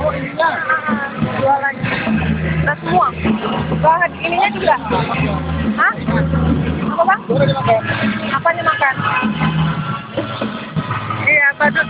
Oh iya, jualan kita semua. Bahan ininya juga. Hah? Apa bang? Apanya makan? Iya, badut.